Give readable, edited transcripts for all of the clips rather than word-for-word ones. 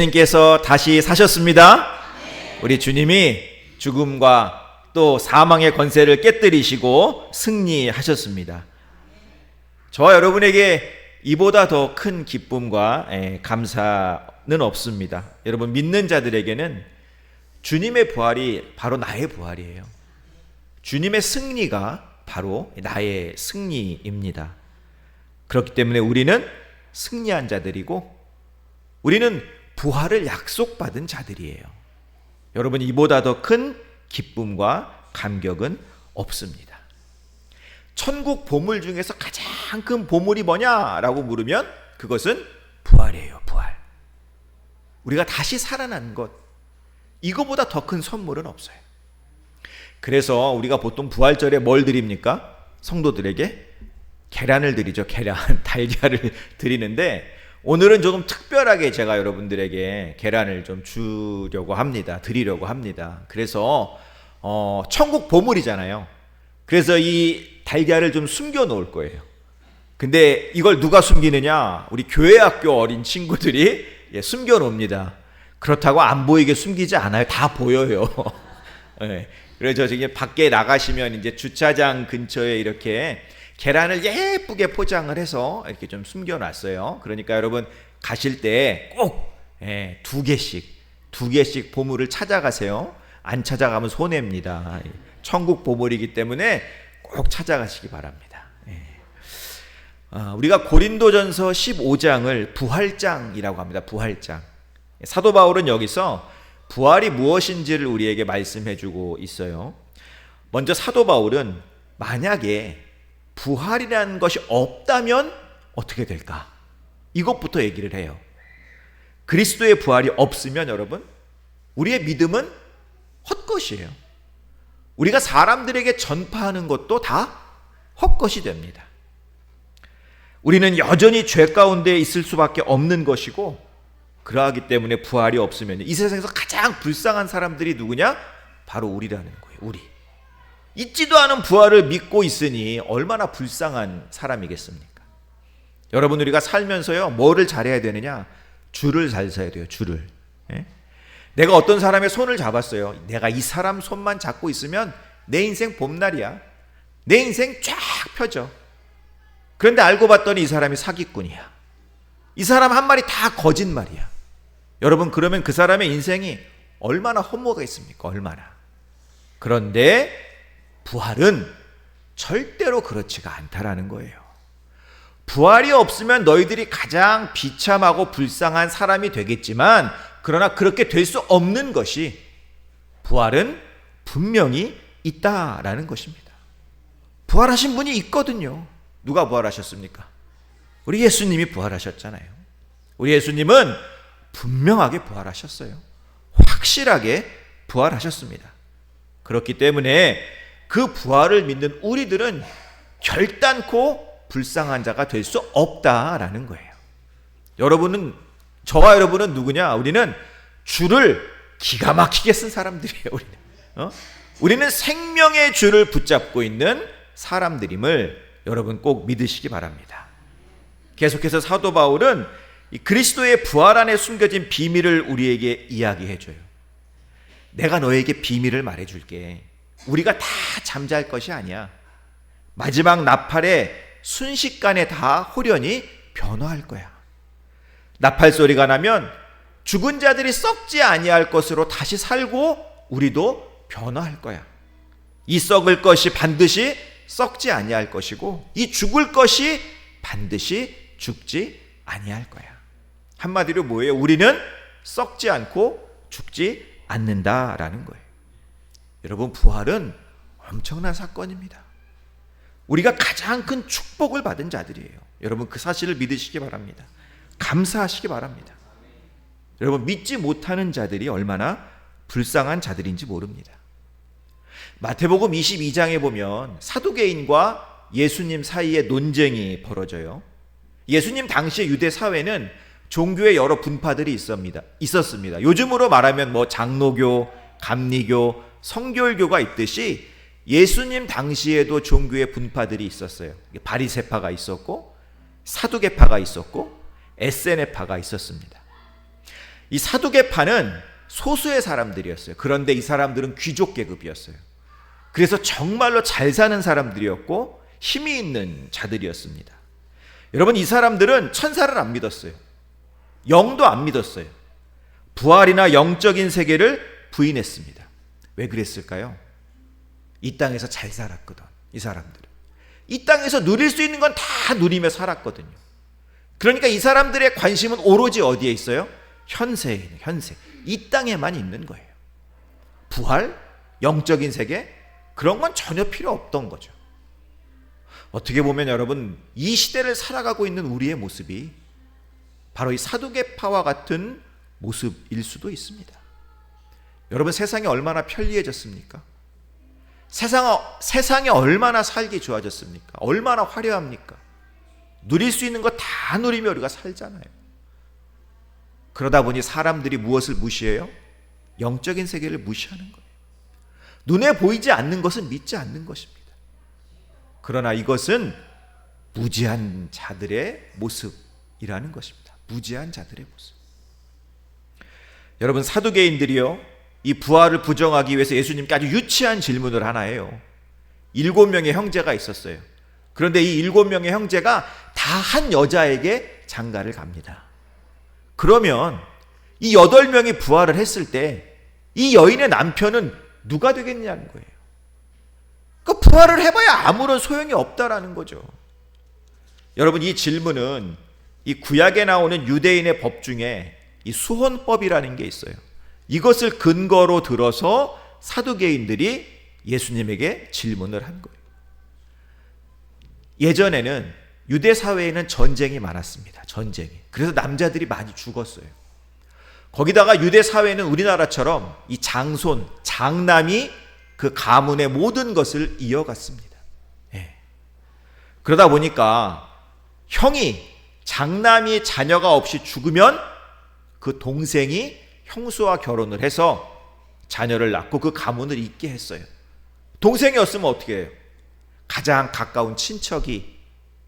주님께서 다시 사셨습니다. 우리 주님이 죽음과 또 사망의 권세를 깨뜨리시고 승리하셨습니다. 저와 여러분에게 이보다 더 큰 기쁨과 감사는 없습니다. 여러분, 믿는 자들에게는 주님의 부활이 바로 나의 부활이에요. 주님의 승리가 바로 나의 승리입니다. 그렇기 때문에 우리는 승리한 자들이고 우리는 부활을 약속받은 자들이에요. 여러분, 이보다 더 큰 기쁨과 감격은 없습니다. 천국 보물 중에서 가장 큰 보물이 뭐냐라고 물으면 그것은 부활이에요. 부활. 우리가 다시 살아난 것, 이거보다 더 큰 선물은 없어요. 그래서 우리가 보통 부활절에 뭘 드립니까? 성도들에게 계란을 드리죠. 계란, 달걀을 드리는데 오늘은 조금 특별하게 제가 여러분들에게 계란을 좀 주려고 합니다. 드리려고 합니다. 그래서 천국 보물이잖아요. 그래서 이 달걀을 좀 숨겨 놓을 거예요. 근데 이걸 누가 숨기느냐? 우리 교회학교 어린 친구들이 숨겨 놓습니다. 그렇다고 안 보이게 숨기지 않아요. 다 보여요. 네. 그래서 저기 밖에 나가시면 이제 주차장 근처에 이렇게 계란을 예쁘게 포장을 해서 이렇게 좀 숨겨놨어요. 그러니까 여러분 가실 때 꼭 두 개씩 보물을 찾아가세요. 안 찾아가면 손해입니다. 천국 보물이기 때문에 꼭 찾아가시기 바랍니다. 우리가 고린도전서 15장을 부활장이라고 합니다. 부활장. 사도 바울은 여기서 부활이 무엇인지를 우리에게 말씀해주고 있어요. 먼저 사도 바울은 만약에 부활이라는 것이 없다면 어떻게 될까? 이것부터 얘기를 해요. 그리스도의 부활이 없으면 여러분, 우리의 믿음은 헛것이에요. 우리가 사람들에게 전파하는 것도 다 헛것이 됩니다. 우리는 여전히 죄 가운데 있을 수밖에 없는 것이고, 그러하기 때문에 부활이 없으면 이 세상에서 가장 불쌍한 사람들이 누구냐? 바로 우리라는 거예요. 우리. 있지도 않은 부활을 믿고 있으니 얼마나 불쌍한 사람이겠습니까? 여러분, 우리가 살면서요, 뭐를 잘해야 되느냐? 줄을 잘 서야 돼요. 줄을. 내가 어떤 사람의 손을 잡았어요. 내가 이 사람 손만 잡고 있으면 내 인생 봄날이야. 내 인생 쫙 펴져. 그런데 알고 봤더니 이 사람이 사기꾼이야. 이 사람 한 말이 다 거짓말이야. 여러분, 그러면 그 사람의 인생이 얼마나 허무하겠습니까? 얼마나. 그런데 부활은 절대로 그렇지가 않다라는 거예요. 부활이 없으면 너희들이 가장 비참하고 불쌍한 사람이 되겠지만, 그러나 그렇게 될 수 없는 것이, 부활은 분명히 있다라는 것입니다. 부활하신 분이 있거든요. 누가 부활하셨습니까? 우리 예수님이 부활하셨잖아요. 우리 예수님은 분명하게 부활하셨어요. 확실하게 부활하셨습니다. 그렇기 때문에 그 부활을 믿는 우리들은 결단코 불쌍한 자가 될 수 없다라는 거예요. 저와 여러분은 누구냐? 우리는 줄을 기가 막히게 쓴 사람들이에요. 우리는 생명의 줄을 붙잡고 있는 사람들임을 여러분 꼭 믿으시기 바랍니다. 계속해서 사도 바울은 이 그리스도의 부활 안에 숨겨진 비밀을 우리에게 이야기해줘요. 내가 너에게 비밀을 말해줄게. 우리가 다 잠잘 것이 아니야. 마지막 나팔에 순식간에 다 홀연히 변화할 거야. 나팔 소리가 나면 죽은 자들이 썩지 아니할 것으로 다시 살고 우리도 변화할 거야. 이 썩을 것이 반드시 썩지 아니할 것이고, 이 죽을 것이 반드시 죽지 아니할 거야. 한마디로 뭐예요? 우리는 썩지 않고 죽지 않는다라는 거예요. 여러분, 부활은 엄청난 사건입니다. 우리가 가장 큰 축복을 받은 자들이에요. 여러분, 그 사실을 믿으시기 바랍니다. 감사하시기 바랍니다. 여러분, 믿지 못하는 자들이 얼마나 불쌍한 자들인지 모릅니다. 마태복음 22장에 보면 사두개인과 예수님 사이에 논쟁이 벌어져요. 예수님 당시의 유대 사회는 종교의 여러 분파들이 있었습니다. 요즘으로 말하면 장로교, 감리교, 성결교가 있듯이 예수님 당시에도 종교의 분파들이 있었어요. 바리새파가 있었고, 사두개파가 있었고, 에세네파가 있었습니다. 이 사두개파는 소수의 사람들이었어요. 그런데 이 사람들은 귀족 계급이었어요. 그래서 정말로 잘 사는 사람들이었고 힘이 있는 자들이었습니다. 여러분, 이 사람들은 천사를 안 믿었어요. 영도 안 믿었어요. 부활이나 영적인 세계를 부인했습니다. 왜 그랬을까요? 이 땅에서 잘 살았거든. 이 사람들은 이 땅에서 누릴 수 있는 건 다 누리며 살았거든요. 그러니까 이 사람들의 관심은 오로지 어디에 있어요? 현세에 있는, 현세, 이 땅에만 있는 거예요. 부활, 영적인 세계, 그런 건 전혀 필요 없던 거죠. 어떻게 보면 여러분, 이 시대를 살아가고 있는 우리의 모습이 바로 이 사두개파와 같은 모습일 수도 있습니다. 여러분, 세상이 얼마나 편리해졌습니까? 세상이 얼마나 살기 좋아졌습니까? 얼마나 화려합니까? 누릴 수 있는 거 다 누리며 우리가 살잖아요. 그러다 보니 사람들이 무엇을 무시해요? 영적인 세계를 무시하는 거예요. 눈에 보이지 않는 것은 믿지 않는 것입니다. 그러나 이것은 무지한 자들의 모습이라는 것입니다. 무지한 자들의 모습. 여러분, 사두개인들이요, 이 부활을 부정하기 위해서 예수님께 아주 유치한 질문을 하나 해요. 7명의 형제가 있었어요. 그런데 이 7명의 형제가 다 한 여자에게 장가를 갑니다. 그러면 이 8명이 부활을 했을 때 이 여인의 남편은 누가 되겠냐는 거예요. 그 부활을 해봐야 아무런 소용이 없다라는 거죠. 여러분, 이 질문은 이 구약에 나오는 유대인의 법 중에 이 수혼법이라는 게 있어요. 이것을 근거로 들어서 사두개인들이 예수님에게 질문을 한 거예요. 예전에는 유대 사회에는 전쟁이 많았습니다. 전쟁이. 그래서 남자들이 많이 죽었어요. 거기다가 유대 사회는 우리나라처럼 이 장손, 장남이 그 가문의 모든 것을 이어갔습니다. 예. 그러다 보니까 형이, 장남이 자녀가 없이 죽으면 그 동생이 형수와 결혼을 해서 자녀를 낳고 그 가문을 잇게 했어요. 동생이었으면 어떻게 해요? 가장 가까운 친척이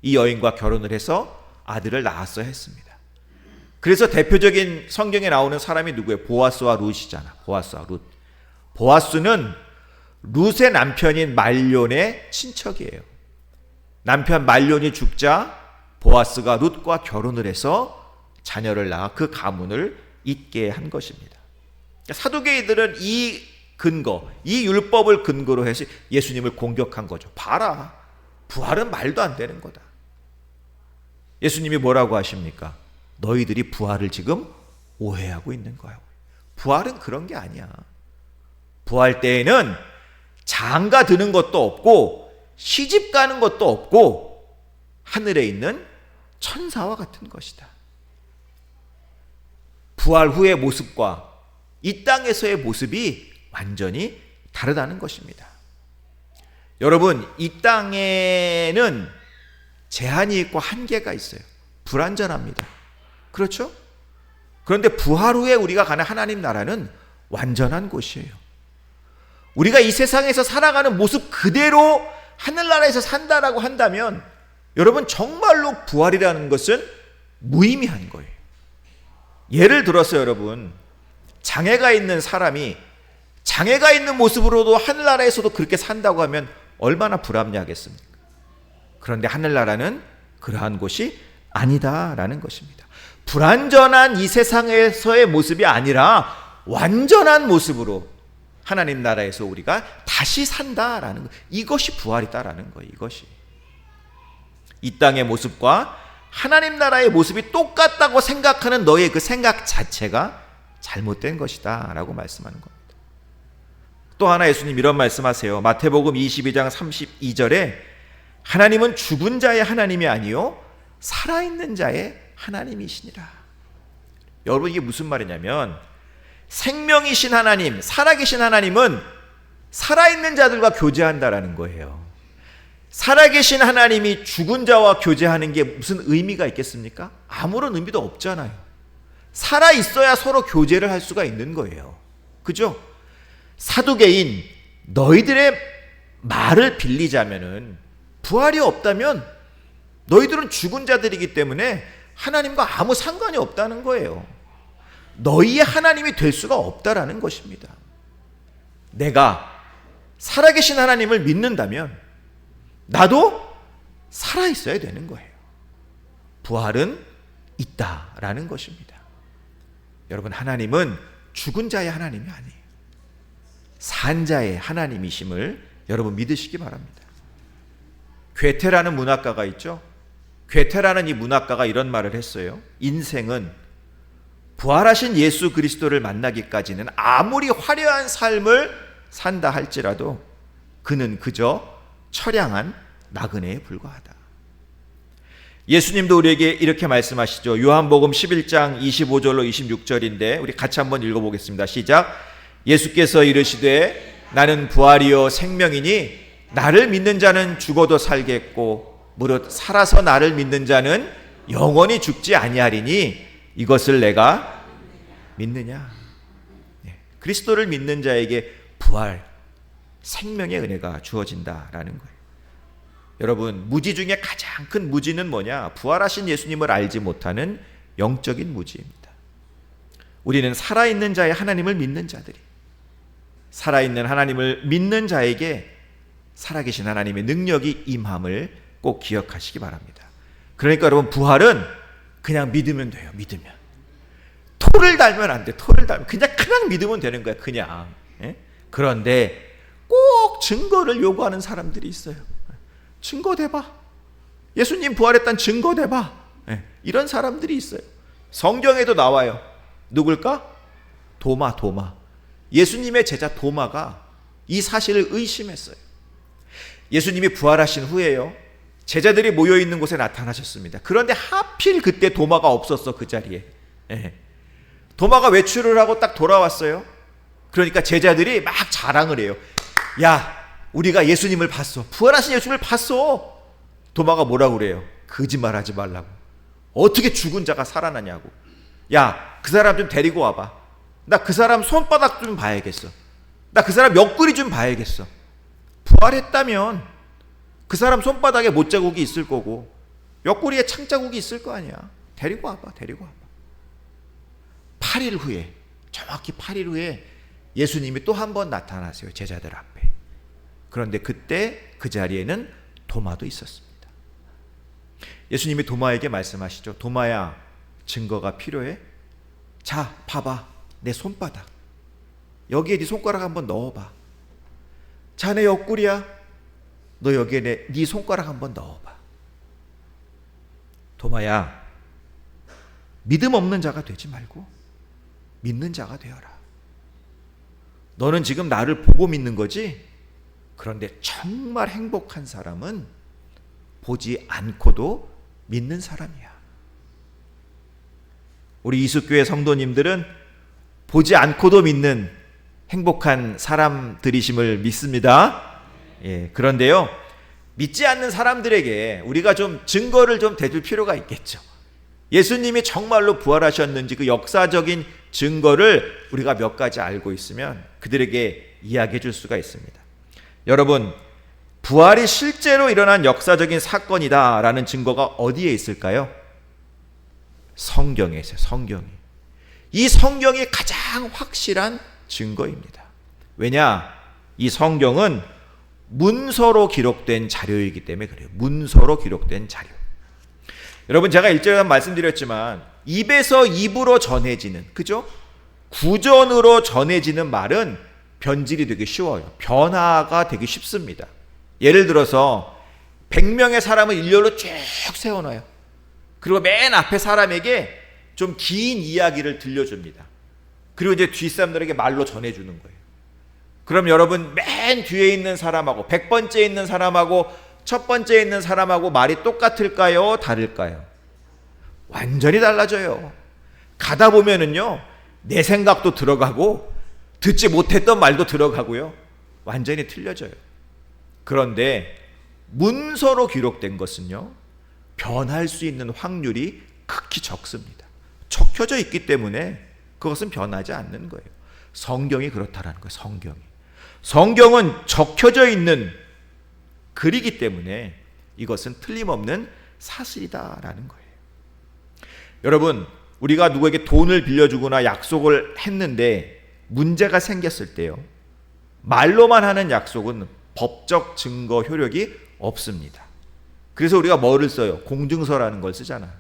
이 여인과 결혼을 해서 아들을 낳았어야 했습니다. 그래서 대표적인 성경에 나오는 사람이 누구예요? 보아스와 룻이잖아. 보아스와 룻. 보아스는 룻의 남편인 말론의 친척이에요. 남편 말론이 죽자 보아스가 룻과 결혼을 해서 자녀를 낳아 그 가문을 잇게 한 것입니다. 사두개인들은 이 근거, 이 율법을 근거로 해서 예수님을 공격한 거죠. 봐라, 부활은 말도 안 되는 거다. 예수님이 뭐라고 하십니까? 너희들이 부활을 지금 오해하고 있는 거야. 부활은 그런 게 아니야. 부활 때에는 장가 드는 것도 없고 시집 가는 것도 없고 하늘에 있는 천사와 같은 것이다. 부활 후의 모습과 이 땅에서의 모습이 완전히 다르다는 것입니다. 여러분, 이 땅에는 제한이 있고 한계가 있어요. 불완전합니다. 그렇죠? 그런데 부활 후에 우리가 가는 하나님 나라는 완전한 곳이에요. 우리가 이 세상에서 살아가는 모습 그대로 하늘나라에서 산다라고 한다면 여러분, 정말로 부활이라는 것은 무의미한 거예요. 예를 들어서 여러분, 장애가 있는 사람이 장애가 있는 모습으로도 하늘나라에서도 그렇게 산다고 하면 얼마나 불합리하겠습니까? 그런데 하늘나라는 그러한 곳이 아니다라는 것입니다. 불완전한 이 세상에서의 모습이 아니라 완전한 모습으로 하나님 나라에서 우리가 다시 산다라는 것, 이것이 부활이다라는 거예요. 이것이 이 땅의 모습과 하나님 나라의 모습이 똑같다고 생각하는 너의 그 생각 자체가 잘못된 것이다 라고 말씀하는 겁니다. 또 하나 예수님 이런 말씀하세요. 마태복음 22장 32절에 하나님은 죽은 자의 하나님이 아니요 살아있는 자의 하나님이시니라. 여러분, 이게 무슨 말이냐면 생명이신 하나님, 살아계신 하나님은 살아있는 자들과 교제한다라는 거예요. 살아계신 하나님이 죽은 자와 교제하는 게 무슨 의미가 있겠습니까? 아무런 의미도 없잖아요. 살아있어야 서로 교제를 할 수가 있는 거예요. 그죠? 사두개인 너희들의 말을 빌리자면은 부활이 없다면 너희들은 죽은 자들이기 때문에 하나님과 아무 상관이 없다는 거예요. 너희의 하나님이 될 수가 없다라는 것입니다. 내가 살아계신 하나님을 믿는다면 나도 살아있어야 되는 거예요. 부활은 있다라는 것입니다. 여러분, 하나님은 죽은 자의 하나님이 아니에요. 산 자의 하나님이심을 여러분 믿으시기 바랍니다. 괴테라는 문학가가 있죠. 괴테라는 이 문학가가 이런 말을 했어요. 인생은 부활하신 예수 그리스도를 만나기까지는 아무리 화려한 삶을 산다 할지라도 그는 그저 처량한 나그네에 불과하다. 예수님도 우리에게 이렇게 말씀하시죠. 요한복음 11장 25절로 26절인데 우리 같이 한번 읽어보겠습니다. 시작. 예수께서 이르시되 나는 부활이요 생명이니 나를 믿는 자는 죽어도 살겠고 무릇 살아서 나를 믿는 자는 영원히 죽지 아니하리니 이것을 내가 믿느냐. 그리스도를 믿는 자에게 부활, 생명의 은혜가 주어진다라는 거예요. 여러분, 무지 중에 가장 큰 무지는 뭐냐? 부활하신 예수님을 알지 못하는 영적인 무지입니다. 우리는 살아있는 자의 하나님을 믿는 자들이, 살아있는 하나님을 믿는 자에게 살아계신 하나님의 능력이 임함을 꼭 기억하시기 바랍니다. 그러니까 여러분, 부활은 그냥 믿으면 돼요. 믿으면. 토를 달면 안 돼. 토를 달면 그냥 믿으면 되는 거야. 그냥. 그런데 꼭 증거를 요구하는 사람들이 있어요. 증거 대봐. 예수님 부활했다는 증거 대봐. 이런 사람들이 있어요. 성경에도 나와요. 누굴까? 도마. 예수님의 제자 도마가 이 사실을 의심했어요. 예수님이 부활하신 후에요, 제자들이 모여있는 곳에 나타나셨습니다. 그런데 하필 그때 도마가 없었어. 그 자리에. 도마가 외출을 하고 딱 돌아왔어요. 그러니까 제자들이 막 자랑을 해요. 야, 우리가 예수님을 봤어. 부활하신 예수님을 봤어. 도마가 뭐라고 그래요? 거짓말하지 말라고. 어떻게 죽은 자가 살아나냐고. 야, 그 사람 좀 데리고 와봐. 나 그 사람 손바닥 좀 봐야겠어. 나 그 사람 옆구리 좀 봐야겠어. 부활했다면 그 사람 손바닥에 못자국이 있을 거고 옆구리에 창자국이 있을 거 아니야. 데리고 와봐. 8일 후에, 정확히 8일 후에 예수님이 또 한 번 나타나세요. 제자들 앞에. 그런데 그때 그 자리에는 도마도 있었습니다. 예수님이 도마에게 말씀하시죠. 도마야, 증거가 필요해? 자, 봐봐. 내 손바닥. 여기에 네 손가락 한번 넣어봐. 자, 내 옆구리야. 너 여기에 네 손가락 한번 넣어봐. 도마야, 믿음 없는 자가 되지 말고 믿는 자가 되어라. 너는 지금 나를 보고 믿는 거지? 그런데 정말 행복한 사람은 보지 않고도 믿는 사람이야. 우리 이숙교회 성도님들은 보지 않고도 믿는 행복한 사람들이심을 믿습니다. 그런데요, 믿지 않는 사람들에게 우리가 좀 증거를 좀 대줄 필요가 있겠죠. 예수님이 정말로 부활하셨는지 그 역사적인 증거를 우리가 몇 가지 알고 있으면 그들에게 이야기해 줄 수가 있습니다. 여러분, 부활이 실제로 일어난 역사적인 사건이다라는 증거가 어디에 있을까요? 성경에 있어요. 성경이. 이 성경이 가장 확실한 증거입니다. 왜냐? 이 성경은 문서로 기록된 자료이기 때문에 그래요. 문서로 기록된 자료. 여러분, 제가 일전에 말씀드렸지만 입에서 입으로 전해지는, 그죠? 구전으로 전해지는 말은 변질이 되기 쉬워요. 변화가 되기 쉽습니다. 예를 들어서 100명의 사람을 일렬로 쭉 세워놔요. 그리고 맨 앞에 사람에게 좀 긴 이야기를 들려줍니다. 그리고 이제 뒷사람들에게 말로 전해주는 거예요. 그럼 여러분, 맨 뒤에 있는 사람하고 100번째 있는 사람하고 첫 번째 있는 사람하고 말이 똑같을까요? 다를까요? 완전히 달라져요. 가다 보면은요, 내 생각도 들어가고 듣지 못했던 말도 들어가고요. 완전히 틀려져요. 그런데 문서로 기록된 것은요, 변할 수 있는 확률이 극히 적습니다. 적혀져 있기 때문에 그것은 변하지 않는 거예요. 성경이 그렇다라는 거예요. 성경은 적혀져 있는 글이기 때문에 이것은 틀림없는 사실이다라는 거예요. 여러분, 우리가 누구에게 돈을 빌려주거나 약속을 했는데 문제가 생겼을 때요, 말로만 하는 약속은 법적 증거 효력이 없습니다. 그래서 우리가 뭐를 써요? 공증서라는 걸 쓰잖아.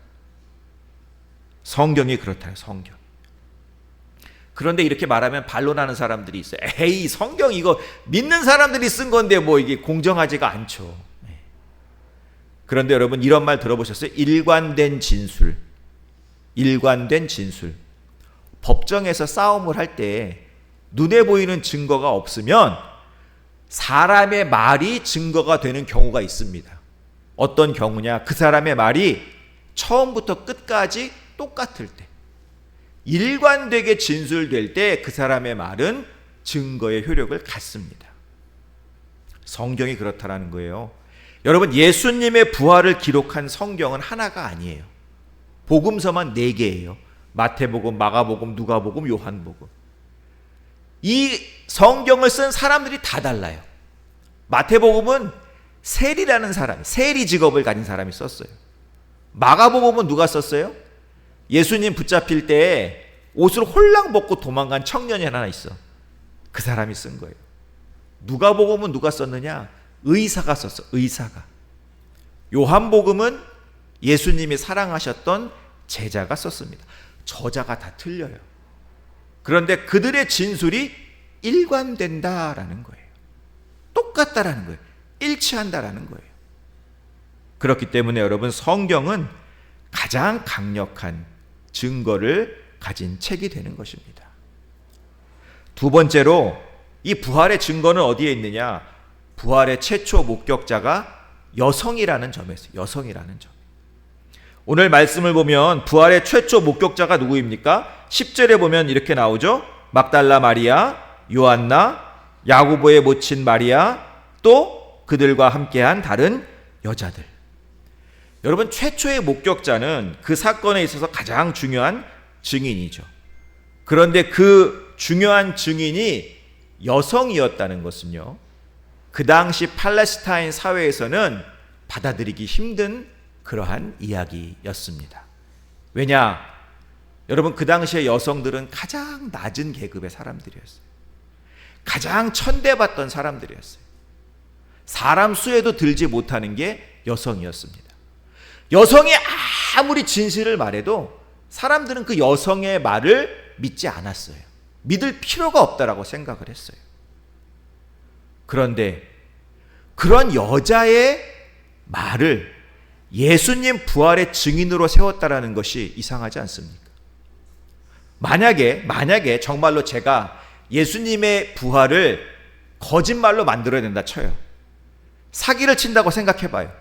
성경이 그렇다요, 성경. 그런데 이렇게 말하면 반론하는 사람들이 있어요. 에이, 성경 이거 믿는 사람들이 쓴 건데 뭐 이게 공정하지가 않죠. 그런데 여러분, 이런 말 들어보셨어요? 일관된 진술. 일관된 진술. 법정에서 싸움을 할 때 눈에 보이는 증거가 없으면 사람의 말이 증거가 되는 경우가 있습니다. 어떤 경우냐? 그 사람의 말이 처음부터 끝까지 똑같을 때, 일관되게 진술될 때 그 사람의 말은 증거의 효력을 갖습니다. 성경이 그렇다라는 거예요. 여러분, 예수님의 부활을 기록한 성경은 하나가 아니에요. 복음서만 4개예요. 마태복음, 마가복음, 누가복음, 요한복음. 이 성경을 쓴 사람들이 다 달라요. 마태복음은 세리라는 사람, 세리 직업을 가진 사람이 썼어요. 마가복음은 누가 썼어요? 예수님 붙잡힐 때 옷을 홀랑 벗고 도망간 청년이 하나 있어. 그 사람이 쓴 거예요. 누가복음은 누가 썼느냐? 의사가 썼어. 의사가. 요한복음은 예수님이 사랑하셨던 제자가 썼습니다. 저자가 다 틀려요. 그런데 그들의 진술이 일관된다라는 거예요. 똑같다라는 거예요. 일치한다라는 거예요. 그렇기 때문에 여러분, 성경은 가장 강력한 증거를 가진 책이 되는 것입니다. 두 번째로, 이 부활의 증거는 어디에 있느냐? 부활의 최초 목격자가 여성이라는 점에서, 여성이라는 점. 오늘 말씀을 보면 부활의 최초 목격자가 누구입니까? 10절에 보면 이렇게 나오죠. 막달라 마리아, 요한나, 야고보의 모친 마리아, 또 그들과 함께한 다른 여자들. 여러분, 최초의 목격자는 그 사건에 있어서 가장 중요한 증인이죠. 그런데 그 중요한 증인이 여성이었다는 것은요, 그 당시 팔레스타인 사회에서는 받아들이기 힘든 그러한 이야기였습니다. 왜냐? 여러분, 그 당시의 여성들은 가장 낮은 계급의 사람들이었어요. 가장 천대받던 사람들이었어요. 사람 수에도 들지 못하는 게 여성이었습니다. 여성이 아무리 진실을 말해도 사람들은 그 여성의 말을 믿지 않았어요. 믿을 필요가 없다라고 생각을 했어요. 그런데 그런 여자의 말을 예수님 부활의 증인으로 세웠다라는 것이 이상하지 않습니까? 만약에 정말로 제가 예수님의 부활을 거짓말로 만들어야 된다 쳐요. 사기를 친다고 생각해봐요.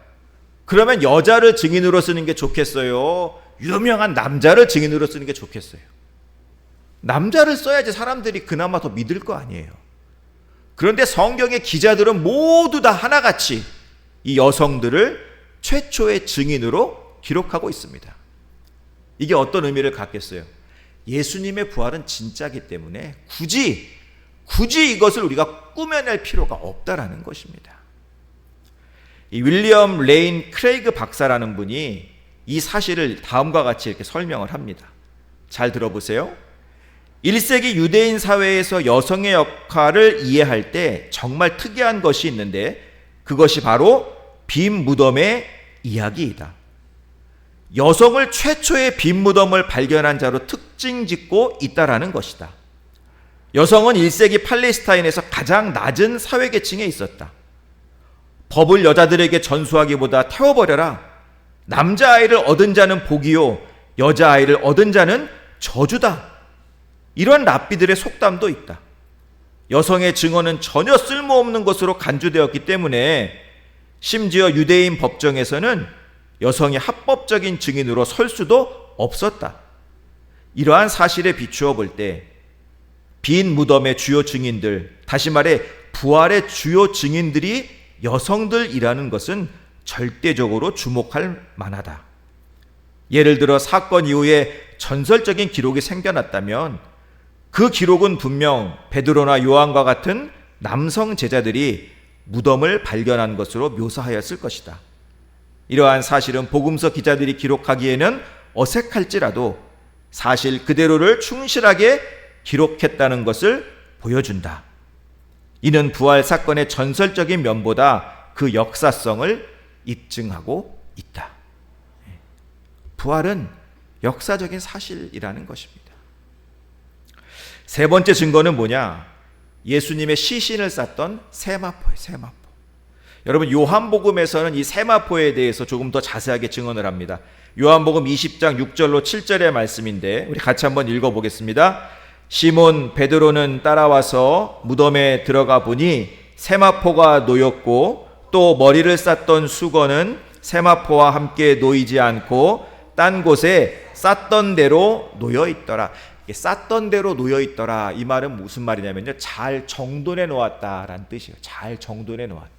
그러면 여자를 증인으로 쓰는 게 좋겠어요? 유명한 남자를 증인으로 쓰는 게 좋겠어요? 남자를 써야지 사람들이 그나마 더 믿을 거 아니에요. 그런데 성경의 기자들은 모두 다 하나같이 이 여성들을 최초의 증인으로 기록하고 있습니다. 이게 어떤 의미를 갖겠어요? 예수님의 부활은 진짜기 때문에 굳이 이것을 우리가 꾸며낼 필요가 없다라는 것입니다. 이 윌리엄 레인 크레이그 박사라는 분이 이 사실을 다음과 같이 이렇게 설명을 합니다. 잘 들어보세요. 1세기 유대인 사회에서 여성의 역할을 이해할 때 정말 특이한 것이 있는데 그것이 바로 빈 무덤의 이야기이다. 여성을 최초의 빈 무덤을 발견한 자로 특징 짓고 있다라는 것이다. 여성은 1세기 팔레스타인에서 가장 낮은 사회계층에 있었다. 법을 여자들에게 전수하기보다 태워버려라. 남자아이를 얻은 자는 복이요 여자아이를 얻은 자는 저주다. 이런 랍비들의 속담도 있다. 여성의 증언은 전혀 쓸모없는 것으로 간주되었기 때문에 심지어 유대인 법정에서는 여성이 합법적인 증인으로 설 수도 없었다. 이러한 사실에 비추어 볼 때 빈 무덤의 주요 증인들, 다시 말해 부활의 주요 증인들이 여성들이라는 것은 절대적으로 주목할 만하다. 예를 들어 사건 이후에 전설적인 기록이 생겨났다면 그 기록은 분명 베드로나 요한과 같은 남성 제자들이 무덤을 발견한 것으로 묘사하였을 것이다. 이러한 사실은 복음서 기자들이 기록하기에는 어색할지라도 사실 그대로를 충실하게 기록했다는 것을 보여준다. 이는 부활 사건의 전설적인 면보다 그 역사성을 입증하고 있다. 부활은 역사적인 사실이라는 것입니다. 세 번째 증거는 뭐냐? 예수님의 시신을 쌌던 세마포예요. 세마포. 여러분, 요한복음에서는 이 세마포에 대해서 조금 더 자세하게 증언을 합니다. 요한복음 20장 6절로 7절의 말씀인데 우리 같이 한번 읽어보겠습니다. 시몬 베드로는 따라와서 무덤에 들어가 보니 세마포가 놓였고 또 머리를 쌌던 수건은 세마포와 함께 놓이지 않고 딴 곳에 쌌던 대로 놓여 있더라. 쌌던 대로 놓여 있더라. 이 말은 무슨 말이냐면요, 잘 정돈해 놓았다라는 뜻이에요. 잘 정돈해 놓았다.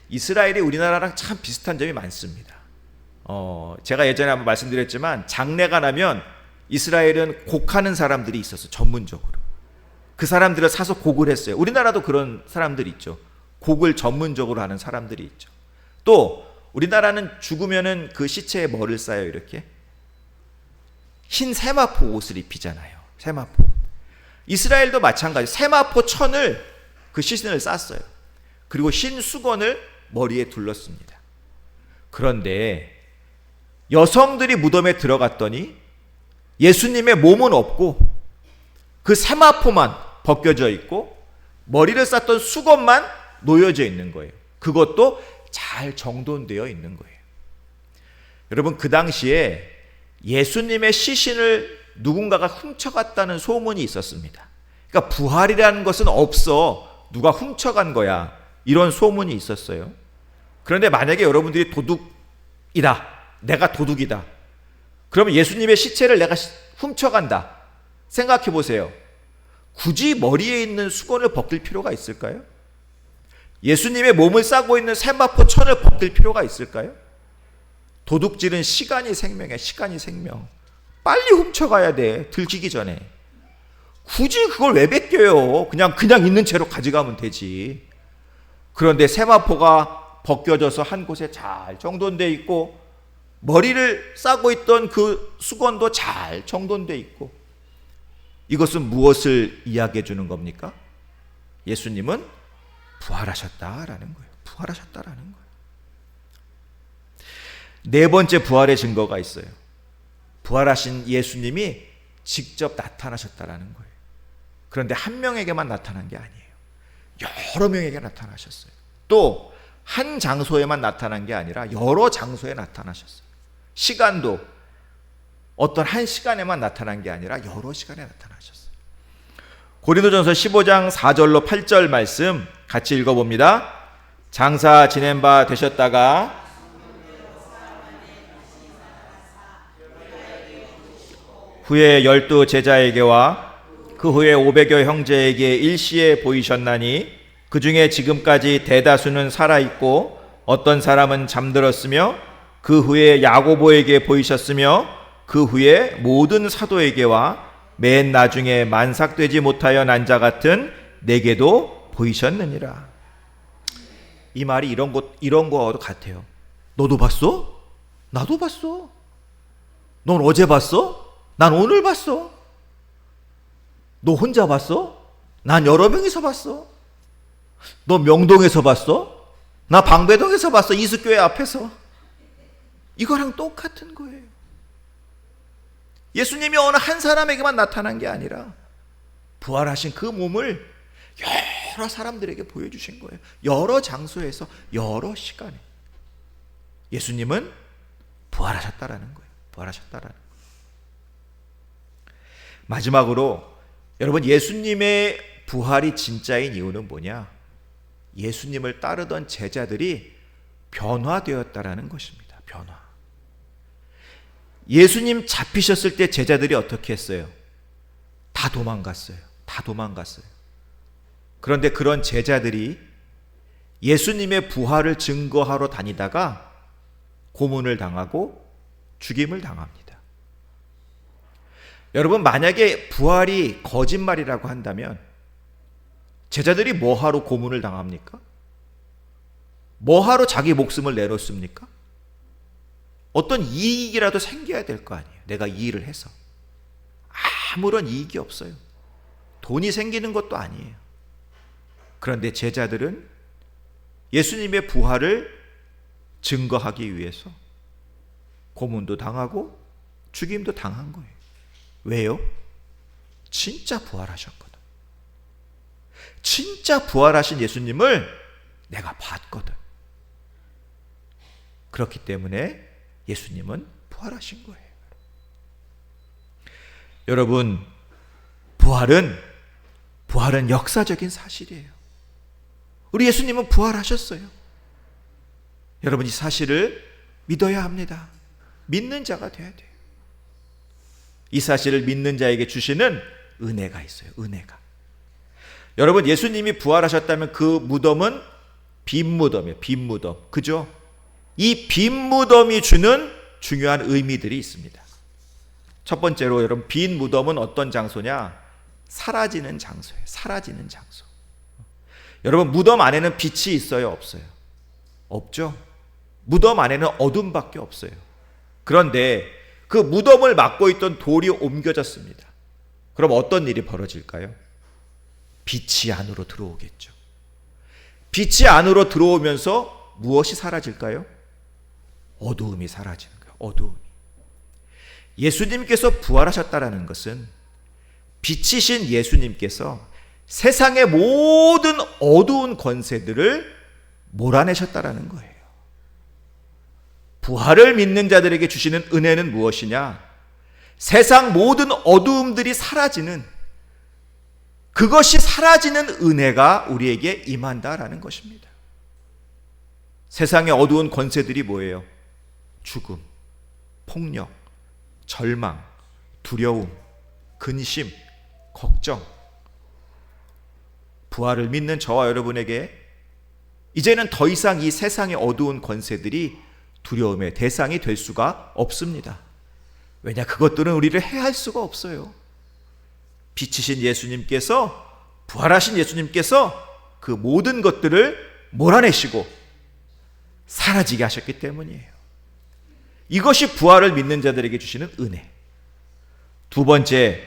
이스라엘이 우리나라랑 참 비슷한 점이 많습니다. 제가 예전에 한번 말씀드렸지만 장례가 나면 이스라엘은 곡하는 사람들이 있었어요. 전문적으로. 그 사람들을 사서 곡을 했어요. 우리나라도 그런 사람들이 있죠. 곡을 전문적으로 하는 사람들이 있죠. 또 우리나라는 죽으면은 그 시체에 뭐를 싸요? 이렇게 흰 세마포 옷을 입히잖아요. 세마포. 이스라엘도 마찬가지. 세마포 천을 그 시신을 쌌어요. 그리고 흰 수건을 머리에 둘렀습니다. 그런데 여성들이 무덤에 들어갔더니 예수님의 몸은 없고 그 세마포만 벗겨져 있고 머리를 쌌던 수건만 놓여져 있는 거예요. 그것도 잘 정돈되어 있는 거예요. 여러분, 그 당시에 예수님의 시신을 누군가가 훔쳐갔다는 소문이 있었습니다. 그러니까 부활이라는 것은 없어. 누가 훔쳐간 거야. 이런 소문이 있었어요. 그런데 만약에 여러분들이 도둑이다. 내가 도둑이다. 그러면 예수님의 시체를 내가 훔쳐간다. 생각해 보세요. 굳이 머리에 있는 수건을 벗길 필요가 있을까요? 예수님의 몸을 싸고 있는 세마포 천을 벗길 필요가 있을까요? 도둑질은 시간이 생명이야. 시간이 생명. 빨리 훔쳐가야 돼. 들키기 전에. 굳이 그걸 왜 벗겨요? 그냥 있는 채로 가져가면 되지. 그런데 세마포가 벗겨져서 한 곳에 잘 정돈되어 있고 머리를 싸고 있던 그 수건도 잘 정돈되어 있고, 이것은 무엇을 이야기해 주는 겁니까? 예수님은 부활하셨다라는 거예요. 부활하셨다라는 거예요. 네 번째 부활의 증거가 있어요. 부활하신 예수님이 직접 나타나셨다라는 거예요. 그런데 한 명에게만 나타난 게 아니에요. 여러 명에게 나타나셨어요. 또 한 장소에만 나타난 게 아니라 여러 장소에 나타나셨어요. 시간도 어떤 한 시간에만 나타난 게 아니라 여러 시간에 나타나셨어요. 고린도전서 15장 4절로 8절 말씀 같이 읽어봅니다. 장사 지낸 바 되셨다가 후에 12 제자에게와 그 후에 500여 형제에게 일시에 보이셨나니 그 중에 지금까지 대다수는 살아있고 어떤 사람은 잠들었으며 그 후에 야고보에게 보이셨으며 그 후에 모든 사도에게와 맨 나중에 만삭되지 못하여 난 자 같은 내게도 보이셨느니라. 이 말이 이런 거와도 같아요. 너도 봤어? 나도 봤어. 넌 어제 봤어? 난 오늘 봤어. 너 혼자 봤어? 난 여러 명이서 봤어. 너 명동에서 봤어? 나 방배동에서 봤어. 이수교회 앞에서. 이거랑 똑같은 거예요. 예수님이 어느 한 사람에게만 나타난 게 아니라 부활하신 그 몸을 여러 사람들에게 보여주신 거예요. 여러 장소에서 여러 시간에. 예수님은 부활하셨다라는 거예요. 부활하셨다라는 거예요. 마지막으로 여러분, 예수님의 부활이 진짜인 이유는 뭐냐? 예수님을 따르던 제자들이 변화되었다라는 것입니다. 변화. 예수님 잡히셨을 때 제자들이 어떻게 했어요? 다 도망갔어요. 다 도망갔어요. 그런데 그런 제자들이 예수님의 부활을 증거하러 다니다가 고문을 당하고 죽임을 당합니다. 여러분, 만약에 부활이 거짓말이라고 한다면 제자들이 뭐하러 고문을 당합니까? 뭐하러 자기 목숨을 내놓습니까? 어떤 이익이라도 생겨야 될 거 아니에요. 내가 이 일을 해서. 아무런 이익이 없어요. 돈이 생기는 것도 아니에요. 그런데 제자들은 예수님의 부활을 증거하기 위해서 고문도 당하고 죽임도 당한 거예요. 왜요? 진짜 부활하셨거든. 진짜 부활하신 예수님을 내가 봤거든. 그렇기 때문에 예수님은 부활하신 거예요. 여러분, 부활은 역사적인 사실이에요. 우리 예수님은 부활하셨어요. 여러분, 이 사실을 믿어야 합니다. 믿는 자가 돼야 돼요. 이 사실을 믿는 자에게 주시는 은혜가 있어요. 은혜가. 여러분, 예수님이 부활하셨다면 그 무덤은 빈 무덤이에요. 빈 무덤. 그죠? 이 빈 무덤이 주는 중요한 의미들이 있습니다. 첫 번째로 여러분, 빈 무덤은 어떤 장소냐? 사라지는 장소예요. 사라지는 장소. 여러분, 무덤 안에는 빛이 있어요? 없어요? 없죠? 무덤 안에는 어둠밖에 없어요. 그런데 그 무덤을 막고 있던 돌이 옮겨졌습니다. 그럼 어떤 일이 벌어질까요? 빛이 안으로 들어오겠죠. 빛이 안으로 들어오면서 무엇이 사라질까요? 어두움이 사라지는 거예요. 어두움이. 예수님께서 부활하셨다라는 것은 빛이신 예수님께서 세상의 모든 어두운 권세들을 몰아내셨다라는 거예요. 부활을 믿는 자들에게 주시는 은혜는 무엇이냐? 세상 모든 어두움들이 사라지는, 그것이 사라지는 은혜가 우리에게 임한다라는 것입니다. 세상의 어두운 권세들이 뭐예요? 죽음, 폭력, 절망, 두려움, 근심, 걱정. 부활을 믿는 저와 여러분에게 이제는 더 이상 이 세상의 어두운 권세들이 두려움의 대상이 될 수가 없습니다. 왜냐? 그것들은 우리를 해할 수가 없어요. 빛이신 예수님께서, 부활하신 예수님께서 그 모든 것들을 몰아내시고 사라지게 하셨기 때문이에요. 이것이 부활을 믿는 자들에게 주시는 은혜. 두 번째,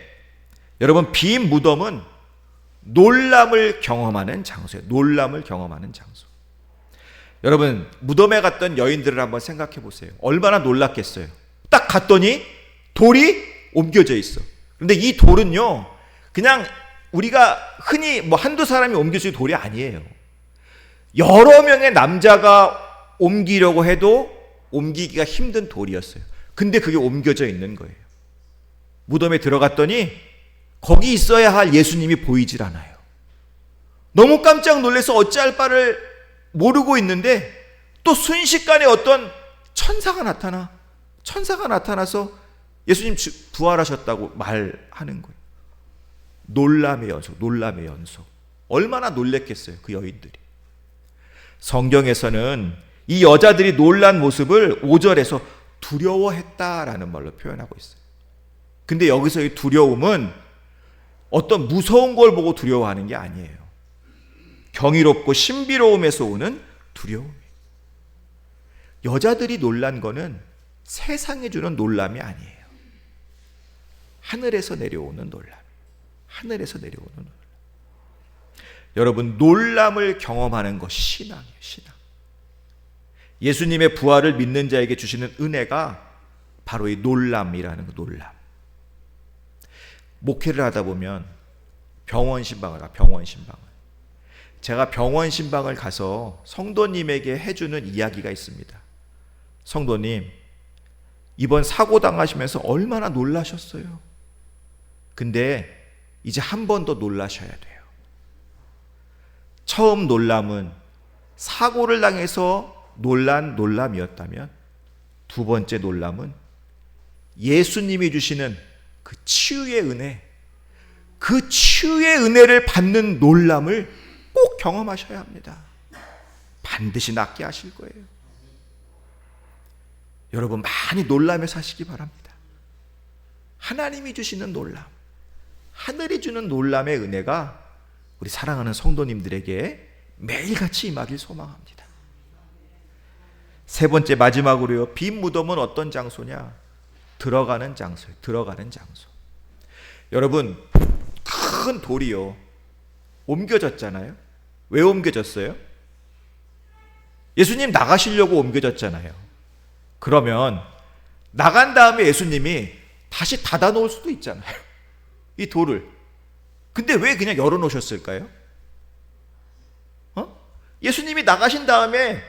여러분, 빈 무덤은 놀람을 경험하는 장소예요. 놀람을 경험하는 장소. 여러분, 무덤에 갔던 여인들을 한번 생각해 보세요. 얼마나 놀랐겠어요. 딱 갔더니 돌이 옮겨져 있어. 그런데 이 돌은요, 그냥 우리가 흔히 뭐 한두 사람이 옮길 돌이 아니에요. 여러 명의 남자가 옮기려고 해도 옮기기가 힘든 돌이었어요. 근데 그게 옮겨져 있는 거예요. 무덤에 들어갔더니 거기 있어야 할 예수님이 보이질 않아요. 너무 깜짝 놀라서 어찌할 바를 모르고 있는데 또 순식간에 어떤 천사가 나타나서 예수님 부활하셨다고 말하는 거예요. 놀람의 연속. 얼마나 놀랬겠어요, 그 여인들이. 성경에서는 이 여자들이 놀란 모습을 5절에서 두려워했다라는 말로 표현하고 있어요. 근데 여기서 이 두려움은 어떤 무서운 걸 보고 두려워하는 게 아니에요. 경이롭고 신비로움에서 오는 두려움이에요. 여자들이 놀란 거는 세상에 주는 놀람이 아니에요. 하늘에서 내려오는 놀람. 하늘에서 내려오는 놀람. 여러분, 놀람을 경험하는 것이 신앙이에요. 신앙. 예수님의 부활을 믿는 자에게 주시는 은혜가 바로 이 놀람이라는 거, 놀람. 목회를 하다 보면 병원 신방을. 제가 병원 신방을 가서 성도님에게 해주는 이야기가 있습니다. 성도님, 이번 사고 당하시면서 얼마나 놀라셨어요. 근데 이제 한 번 더 놀라셔야 돼요. 처음 놀람은 사고를 당해서 놀란 놀람이었다면, 두 번째 놀람은 예수님이 주시는 그 치유의 은혜, 그 치유의 은혜를 받는 놀람을 꼭 경험하셔야 합니다. 반드시 낫게 하실 거예요. 여러분, 많이 놀라며 사시기 바랍니다. 하나님이 주시는 놀람, 하늘이 주는 놀람의 은혜가 우리 사랑하는 성도님들에게 매일같이 임하길 소망합니다. 세 번째, 마지막으로요. 빈 무덤은 어떤 장소냐? 들어가는 장소예요. 들어가는 장소. 여러분, 큰 돌이요 옮겨졌잖아요. 왜 옮겨졌어요? 예수님 나가시려고 옮겨졌잖아요. 그러면 나간 다음에 예수님이 다시 닫아 놓을 수도 있잖아요, 이 돌을. 근데 왜 그냥 열어 놓으셨을까요? 예수님이 나가신 다음에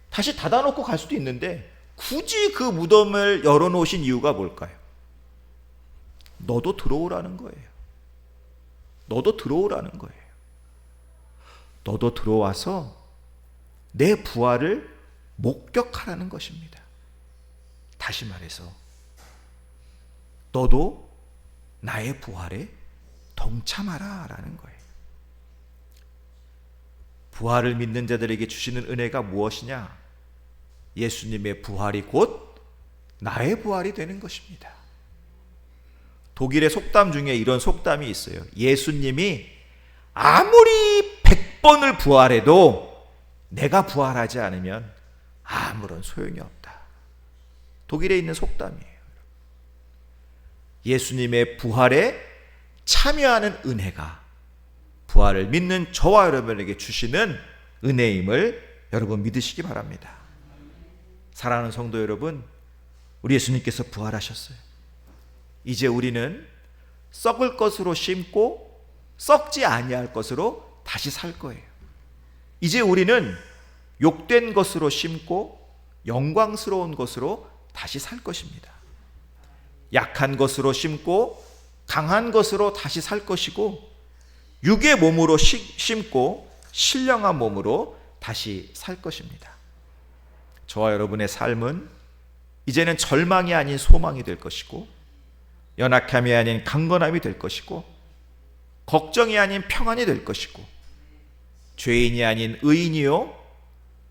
다시 닫아 놓고 갈 수도 있는데 굳이 그 무덤을 열어 놓으신 이유가 뭘까요? 너도 들어오라는 거예요. 너도 들어오라는 거예요. 너도 들어와서 내 부활을 목격하라는 것입니다. 다시 말해서 너도 나의 부활에 동참하라 라는 거예요. 부활을 믿는 자들에게 주시는 은혜가 무엇이냐? 예수님의 부활이 곧 나의 부활이 되는 것입니다. 독일의 속담 중에 이런 속담이 있어요. 예수님이 아무리 100번을 부활해도 내가 부활하지 않으면 아무런 소용이 없다. 독일에 있는 속담이에요. 예수님의 부활에 참여하는 은혜가 부활을 믿는 저와 여러분에게 주시는 은혜임을 여러분 믿으시기 바랍니다. 사랑하는 성도 여러분, 우리 예수님께서 부활하셨어요. 이제 우리는 썩을 것으로 심고 썩지 아니할 것으로 다시 살 거예요. 이제 우리는 욕된 것으로 심고 영광스러운 것으로 다시 살 것입니다. 약한 것으로 심고 강한 것으로 다시 살 것이고, 육의 몸으로 심고 신령한 몸으로 다시 살 것입니다. 저와 여러분의 삶은 이제는 절망이 아닌 소망이 될 것이고, 연약함이 아닌 강건함이 될 것이고, 걱정이 아닌 평안이 될 것이고, 죄인이 아닌 의인이요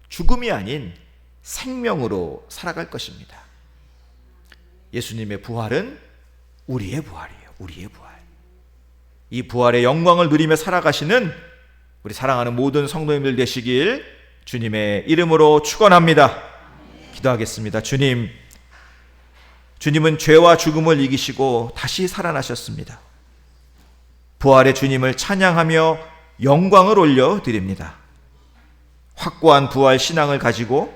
죽음이 아닌 생명으로 살아갈 것입니다. 예수님의 부활은 우리의 부활이에요. 우리의 부활. 이 부활의 영광을 누리며 살아가시는 우리 사랑하는 모든 성도님들 되시길 주님의 이름으로 축원합니다. 기도하겠습니다. 주님은 죄와 죽음을 이기시고 다시 살아나셨습니다. 부활의 주님을 찬양하며 영광을 올려드립니다. 확고한 부활 신앙을 가지고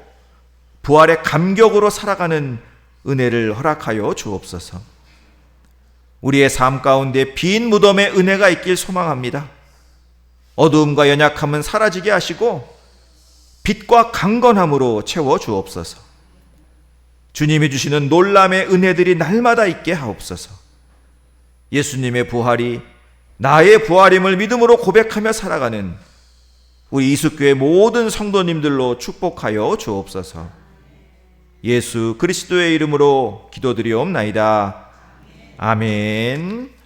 부활의 감격으로 살아가는 은혜를 허락하여 주옵소서. 우리의 삶 가운데 빈 무덤의 은혜가 있길 소망합니다. 어두움과 연약함은 사라지게 하시고 빛과 강건함으로 채워 주옵소서. 주님이 주시는 놀람의 은혜들이 날마다 있게 하옵소서. 예수님의 부활이 나의 부활임을 믿음으로 고백하며 살아가는 우리 이숙교회 모든 성도님들로 축복하여 주옵소서. 예수 그리스도의 이름으로 기도드리옵나이다. 아멘.